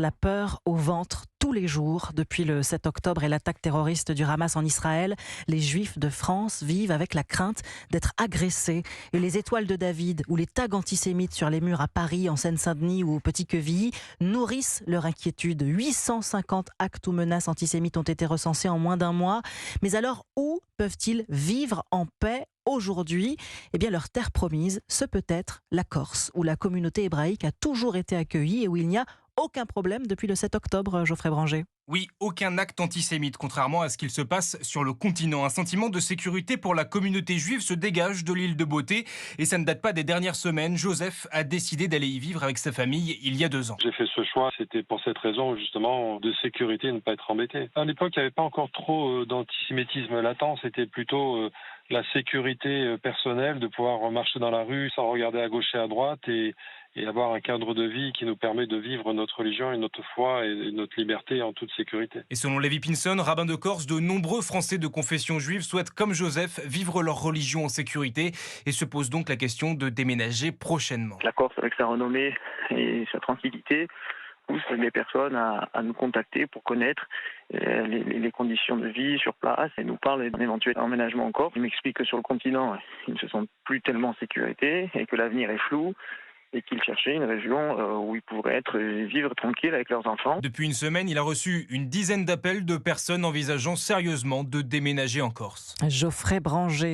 La peur au ventre tous les jours depuis le 7 octobre et l'attaque terroriste du Hamas en Israël. Les Juifs de France vivent avec la crainte d'être agressés. Et les étoiles de David ou les tags antisémites sur les murs à Paris, en Seine-Saint-Denis ou au Petit-Quevilly nourrissent leur inquiétude. 850 actes ou menaces antisémites ont été recensés en moins d'un mois. Mais alors, où peuvent-ils vivre en paix aujourd'hui? Eh bien, leur terre promise, ce peut être la Corse, où la communauté hébraïque a toujours été accueillie et où il n'y a aucun problème depuis le 7 octobre, Geoffrey Branger. Oui, aucun acte antisémite, contrairement à ce qu'il se passe sur le continent. Un sentiment de sécurité pour la communauté juive se dégage de l'île de Beauté. Et ça ne date pas des dernières semaines. Joseph a décidé d'aller y vivre avec sa famille il y a 2 ans. J'ai fait ce choix, c'était pour cette raison justement de sécurité, ne pas être embêté. À l'époque, il n'y avait pas encore trop d'antisémitisme latent, c'était plutôt la sécurité personnelle, de pouvoir marcher dans la rue sans regarder à gauche et à droite et avoir un cadre de vie qui nous permet de vivre notre religion et notre foi et notre liberté en toute sécurité. Et selon Lévi Pinson, rabbin de Corse, de nombreux Français de confession juive souhaitent, comme Joseph, vivre leur religion en sécurité et se posent donc la question de déménager prochainement. La Corse, avec sa renommée et sa tranquillité, pousse les personnes à nous contacter pour connaître les conditions de vie sur place et nous parle d'un éventuel emménagement en Corse. Ils m'expliquent que sur le continent, ils ne se sentent plus tellement en sécurité et que l'avenir est flou et qu'ils cherchaient une région où ils pourraient vivre tranquilles avec leurs enfants. Depuis une semaine, il a reçu une dizaine d'appels de personnes envisageant sérieusement de déménager en Corse. Geoffrey Branger.